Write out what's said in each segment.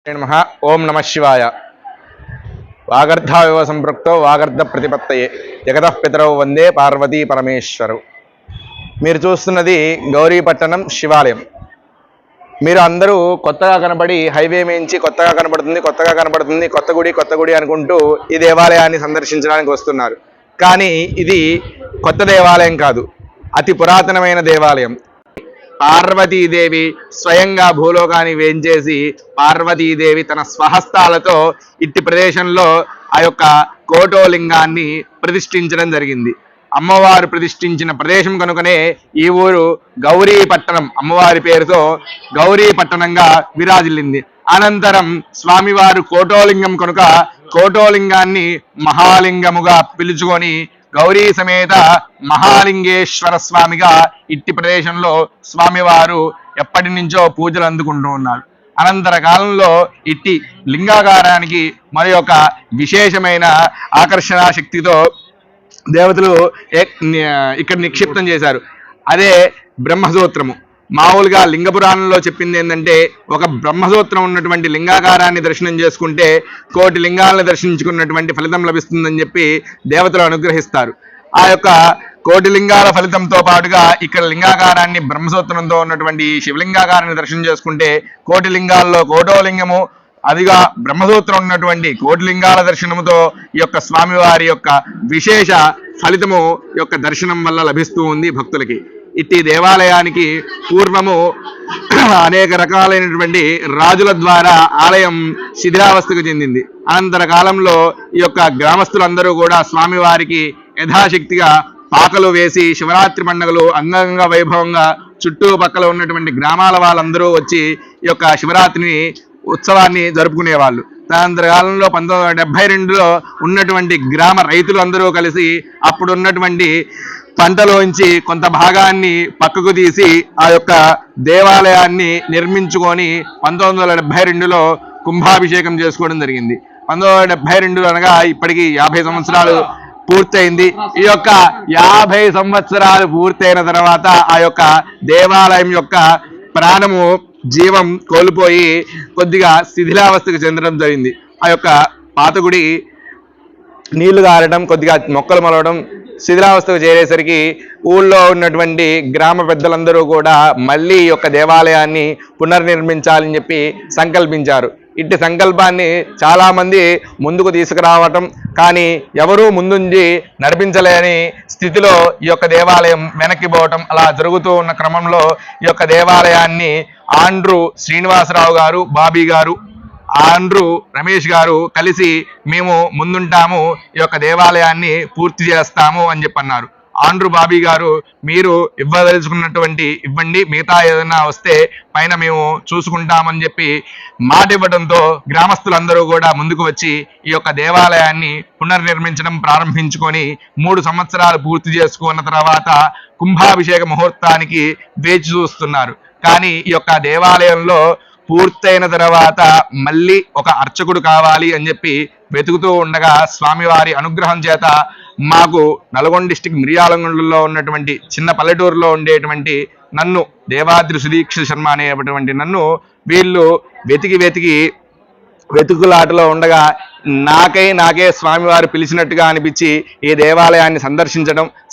नमः। ओं नमः शिवाय। वागर्धाविव संपृक्तो वागर्ध प्रतिपत्तये जगतः पितरौ वंदे पार्वती परमेश्वरौ। మీరు చూస్తున్నది గౌరీపట్టణం శివాలయం. మీరు అందరూ కొత్తగా కనబడి హైవే నుంచి కొత్తగా కనబడుతుంది కొత్త గుడి అనుకుంటూ ఈ దేవాలయాన్ని సందర్శించడానికి వస్తున్నారు. కానీ ఇది కొత్త దేవాలయం కాదు, అతి పురాతనమైన దేవాలయం. పార్వతీదేవి స్వయంగా భూలోకాన్ని వేంచేసి పార్వతీదేవి తన స్వహస్తాలతో ఇట్టి ప్రదేశంలో ఆ యొక్క కోటోలింగాన్ని ప్రతిష్ఠించడం జరిగింది. అమ్మవారు ప్రతిష్ఠించిన ప్రదేశం కనుకనే ఈ ఊరు గౌరీపట్టణం అమ్మవారి పేరుతో గౌరీపట్టణంగా విరాజిల్లింది. అనంతరం స్వామివారు కోటోలింగం కనుక కోటోలింగాన్ని మహాలింగముగా పిలుచుకొని గౌరీ సమేత మహాలింగేశ్వర స్వామిగా ఇట్టి ప్రదేశంలో స్వామివారు ఎప్పటి నుంచో పూజలు అందుకుంటూ ఉన్నారు. అనంతర కాలంలో ఇట్టి లింగాకారానికి మరి ఒక విశేషమైన ఆకర్షణ శక్తితో దేవతలు ఇక్కడ నిక్షిప్తం చేశారు. అదే బ్రహ్మసూత్రము. మామూలుగా లింగ పురాణంలో చెప్పింది ఏంటంటే, ఒక బ్రహ్మసూత్రం ఉన్నటువంటి లింగాకారాన్ని దర్శనం చేసుకుంటే కోటి లింగాలను దర్శించుకున్నటువంటి ఫలితం లభిస్తుందని చెప్పి దేవతలు అనుగ్రహిస్తారు. ఆ యొక్క కోటి లింగాల ఫలితంతో పాటుగా ఇక్కడ లింగాకారాన్ని బ్రహ్మసూత్రంతో ఉన్నటువంటి శివలింగాకారాన్ని దర్శనం చేసుకుంటే కోటి లింగాల్లో కోటోలింగము, అదిగా బ్రహ్మసూత్రం ఉన్నటువంటి కోటి లింగాల దర్శనముతో ఈ యొక్క స్వామివారి యొక్క విశేష ఫలితము యొక్క దర్శనం వల్ల లభిస్తూ ఉంది భక్తులకి. ఇట్టి దేవాలయానికి పూర్వము అనేక రకాలైనటువంటి రాజుల ద్వారా ఆలయం శిథిలావస్థకు చెందింది. అనంతర కాలంలో ఈ యొక్క గ్రామస్తులందరూ కూడా స్వామివారికి యథాశక్తిగా పాకలు వేసి శివరాత్రి పండుగలు అంగంగ వైభవంగా చుట్టుపక్కల ఉన్నటువంటి గ్రామాల వాళ్ళందరూ వచ్చి ఈ యొక్క శివరాత్రిని ఉత్సవాన్ని జరుపుకునేవాళ్ళు. తదనంతర కాలంలో 1972లో ఉన్నటువంటి గ్రామ రైతులు అందరూ కలిసి అప్పుడు ఉన్నటువంటి పంటలోంచి కొంత భాగాన్ని పక్కకు తీసి ఆ యొక్క దేవాలయాన్ని నిర్మించుకొని 1972లో కుంభాభిషేకం చేసుకోవడం జరిగింది. 1972 అనగా ఇప్పటికి 50 సంవత్సరాలు పూర్తయింది. ఈ యొక్క 50 సంవత్సరాలు పూర్తయిన తర్వాత ఆ యొక్క దేవాలయం యొక్క ప్రాణము జీవం కోల్పోయి కొద్దిగా శిథిలావస్థకు చెందడం జరిగింది. ఆ యొక్క పాతగుడి నీళ్లు గారడం, కొద్దిగా మొక్కలు మొలవడం, శిథిలావస్థకు చేరేసరికి ఊళ్ళో ఉన్నటువంటి గ్రామ పెద్దలందరూ కూడా మళ్ళీ ఈ యొక్క దేవాలయాన్ని పునర్నిర్మించాలని చెప్పి సంకల్పించారు. ఇట్టి సంకల్పాన్ని చాలామంది ముందుకు తీసుకురావటం, కానీ ఎవరూ ముందుండి నడిపించలేని స్థితిలో ఈ యొక్క దేవాలయం వెనక్కి పోవటం అలా జరుగుతూ ఉన్న క్రమంలో ఈ యొక్క దేవాలయాన్ని ఆండ్రూ శ్రీనివాసరావు గారు, బాబీ గారు, ఆండ్రూ రమేష్ గారు కలిసి మేము ముందుంటాము, ఈ యొక్క దేవాలయాన్ని పూర్తి చేస్తాము అని చెప్పన్నారు. ఆండ్రూ బాబీ గారు, మీరు ఇవ్వదలుచుకున్నటువంటి ఇవ్వండి, మిగతా ఏదైనా వస్తే పైన మేము చూసుకుంటామని చెప్పి మాట ఇవ్వడంతో గ్రామస్తులందరూ కూడా ముందుకు వచ్చి ఈ యొక్క దేవాలయాన్ని పునర్నిర్మించడం ప్రారంభించుకొని 3 సంవత్సరాలు పూర్తి చేసుకున్న తర్వాత కుంభాభిషేక ముహూర్తానికి వేచి చూస్తున్నారు. కానీ ఈ యొక్క దేవాలయంలో పూర్తయిన తర్వాత మళ్ళీ ఒక అర్చకుడు కావాలి అని చెప్పి వెతుకుతూ ఉండగా స్వామివారి అనుగ్రహం చేత మాకు నల్గొండ డిస్టిక్ మిర్యాలగూడలో ఉన్నటువంటి చిన్న పల్లెటూరులో ఉండేటువంటి నన్ను దేవాద్రి సుదీక్ష శర్మ అనేటువంటి నన్ను వీళ్ళు వెతుకులాటలో ఉండగా నాకే స్వామివారు పిలిచినట్టుగా అనిపించి ఈ దేవాలయాన్ని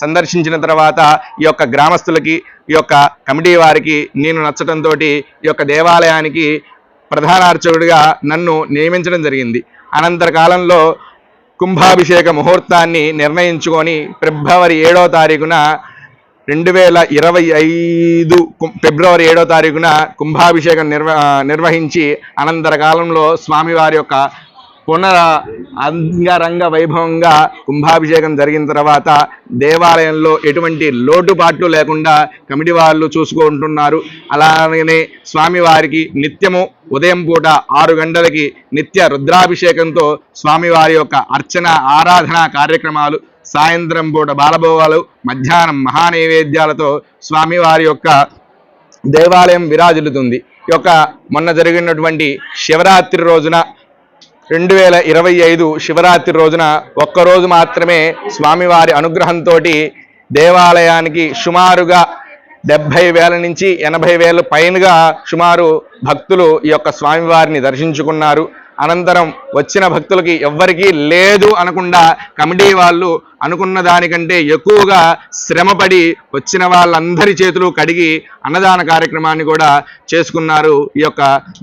సందర్శించిన తర్వాత ఈ యొక్క గ్రామస్తులకి, ఈ యొక్క కమిటీ వారికి నేను నచ్చటంతో ఈ యొక్క దేవాలయానికి ప్రధాన అర్చకుడిగా నన్ను నియమించడం జరిగింది. అనంతర కాలంలో కుంభాభిషేక ముహూర్తాన్ని నిర్ణయించుకొని ఫిబ్రవరి 7వ తారీఖున 2025 ఫిబ్రవరి 7వ తారీఖున కుంభాభిషేకం నిర్వహించి అనంతర కాలంలో స్వామివారి యొక్క అంగరంగ వైభవంగా కుంభాభిషేకం జరిగిన తర్వాత దేవాలయంలో ఎటువంటి లోటుపాట్లు లేకుండా కమిటీ వాళ్ళు చూసుకుంటున్నారు. అలాగనే స్వామివారికి నిత్యము ఉదయం పూట 6 గంటలకి నిత్య రుద్రాభిషేకంతో స్వామివారి యొక్క అర్చన ఆరాధన కార్యక్రమాలు, సాయంత్రం పూట బాలభోగాలు, మధ్యాహ్నం మహానైవేద్యాలతో స్వామివారి యొక్క దేవాలయం విరాజిల్లుతుంది. ఈ యొక్క మొన్న జరిగినటువంటి శివరాత్రి రోజున 2025 శివరాత్రి రోజున ఒక్కరోజు మాత్రమే స్వామివారి అనుగ్రహంతో దేవాలయానికి సుమారుగా 70,000 నుంచి 80,000 పైనగా సుమారు భక్తులు ఈ యొక్క స్వామివారిని దర్శించుకున్నారు. అనంతరం వచ్చిన భక్తులకి ఎవ్వరికీ లేదు అనకుండా కమిటీ వాళ్ళు అనుకున్న దానికంటే ఎక్కువగా శ్రమపడి వచ్చిన వాళ్ళందరి చేతులు కడిగి అన్నదాన కార్యక్రమాన్ని కూడా చేసుకున్నారు ఈ యొక్క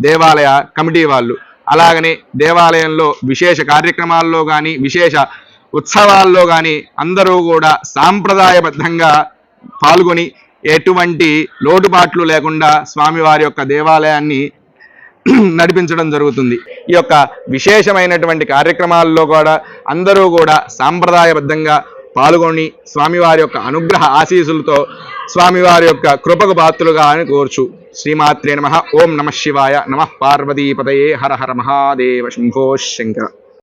దేవాలయ కమిటీ వాళ్ళు. అలాగనే దేవాలయంలో విశేష కార్యక్రమాల్లో కానీ విశేష ఉత్సవాల్లో కానీ అందరూ కూడా సాంప్రదాయబద్ధంగా పాల్గొని ఎటువంటి లోటుపాట్లు లేకుండా స్వామివారి యొక్క దేవాలయాన్ని నడిపించడం జరుగుతుంది. ఈ యొక్క విశేషమైనటువంటి కార్యక్రమాల్లో కూడా అందరూ కూడా సాంప్రదాయబద్ధంగా పాల్గొని స్వామివారి యొక్క అనుగ్రహ ఆశీస్సులతో స్వామివారి యొక్క కృపకు పాత్రులుగా అని కోర్చు. శ్రీమాత్రే నమః. ఓం నమః శివాయ. నమః పార్వతీపతయే. హర హర మహాదేవ. శంభో శంకర.